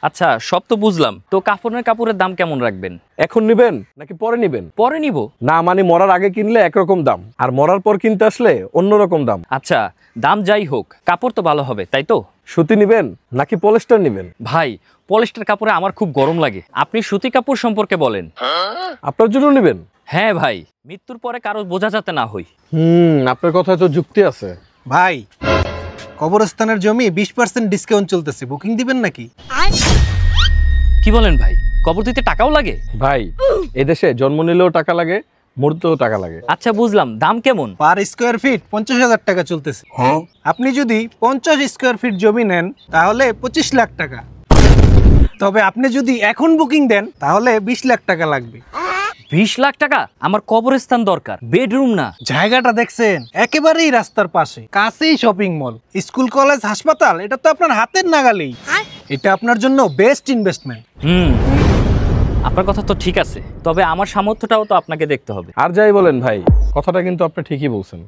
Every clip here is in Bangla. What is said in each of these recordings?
আচ্ছা সব তো বুঝলাম, তো কাপড়ের দাম কেমন রাখবেন? এখন নিবেন নাকি পরে নিবেন? পরে নিব। না মানে মরার আগে কিনলে একরকম দাম, আর মরার পর কিনতে আসলে অন্যরকম দাম। আচ্ছা দাম যাই হোক, কাপড় তো ভালো হবে তাই তো? সুতি নিবেন নাকি পলিস্টার নিবেন? ভাই পলিস্টার কাপড়ে আমার খুব গরম লাগে, আপনি সুতি কাপড় সম্পর্কে বলেন। আপনার জন্য নিবেন? হ্যাঁ ভাই, মৃত্যুর পরে কারো বোঝা যাতে না হই। আপনার কথায় তো যুক্তি আছে। ভাই কবরস্থানের জমি 20% ডিসকাউন্ট চলতেছে, বুকিং দিবেন নাকি? কি বলেন ভাই, কবর দিতে টাকাও লাগে? ভাই এদেশে জন্ম নিলেও টাকা লাগে, মরতেও টাকা লাগে। আচ্ছা বুঝলাম, দাম কেমন? পার স্কোয়ার ফিট 50,000 টাকা চলতেছে। আপনি যদি 50 স্কোয়ার ফিট জমি নেন তাহলে 25 লাখ টাকা, তবে আপনি যদি এখন বুকিং দেন তাহলে 20 লাখ টাকা লাগবে। 20 লাখ টাকা? আমার কবরস্থান দরকার, বেডরুম না। জায়গাটা দেখছেন, একেবারেই রাস্তার পাশে, কাছেই শপিং মল, স্কুল কলেজ হাসপাতাল, এটা তো আপনার হাতের নাগালেই। এটা আপনার জন্য বেস্ট ইনভেস্টমেন্ট। আপনার কথা তো ঠিক আছে, তবে আমার সামর্থ্যটাও তো আপনাকে দেখতে হবে। আর যাই বলেন ভাই, কথাটা কিন্তু আপনি ঠিকই বলছেন।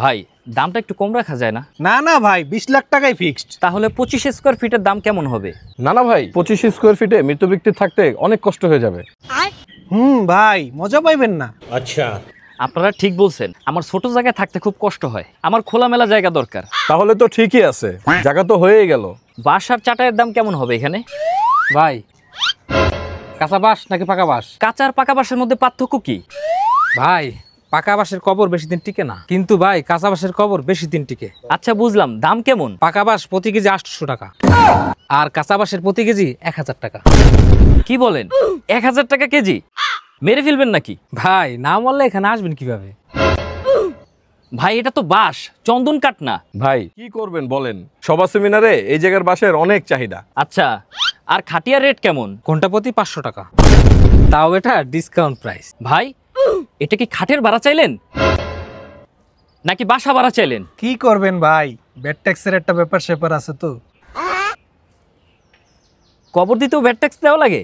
ভাই দামটা একটু কম রাখা যায় না? না না ভাই, 20 লাখ টাকাই ফিক্সড। তাহলে 25 স্কোয়ার ফিটের দাম কেমন হবে? না না ভাই, 25 স্কোয়ার ফিটে মৃত ব্যক্তি থাকতে অনেক কষ্ট হয়ে যাবে। ভাই মজা পাইবেন না। আচ্ছা আপনারা ঠিক বলছেন, আমার ছোট জায়গায় থাকতে খুব কষ্ট হয়, আমার খোলামেলা জায়গা দরকার। তাহলে তো ঠিকই আছে, জায়গা তো হয়েই গেল। বাঁশ আর চাটাইয়ের দাম কেমন হবে এখানে? ভাই কাঁচা বাঁশ নাকি পাকা বাঁশ? কাঁচা আর পাকা বাঁশের মধ্যে পার্থক্য কি? ভাই পাকা বাঁশের কবর বেশি দিন টিকে না, কিন্তু ভাই কাঁচা বাঁশের কবর বেশি দিন টিকে। আচ্ছা বুঝলাম, দাম কেমন? পাকা বাঁশ প্রতি কেজি 800 টাকা, আর কাঁচা বাঁশের প্রতি কেজি 1000 টাকা। কি বলেন, 1000 টাকা কেজি? মেরে ফেলবেন নাকি? ভাই না মরলে এখানে আসবেন কিভাবে? ভাই এটা তো বাঁশ, চন্দন কাঠ না। ভাই কি করবেন বলেন, সভা সেমিনারে এই জায়গার বাঁশের অনেক চাহিদা। আচ্ছা আর খাটিয়ার রেট কেমন? ঘন্টা প্রতি 500 টাকা, তাও এটা ডিসকাউন্ট প্রাইস। ভাই এটা কি খাটের ভাড়া চাইলেন নাকি বাসা ভাড়া চাইলেন? কি করবেন ভাই, ব্যাড ট্যাক্সের একটা ব্যাপার স্যাপার আছে তো। কবর দিতেও ভ্যাট ট্যাক্স দেওয়া লাগে?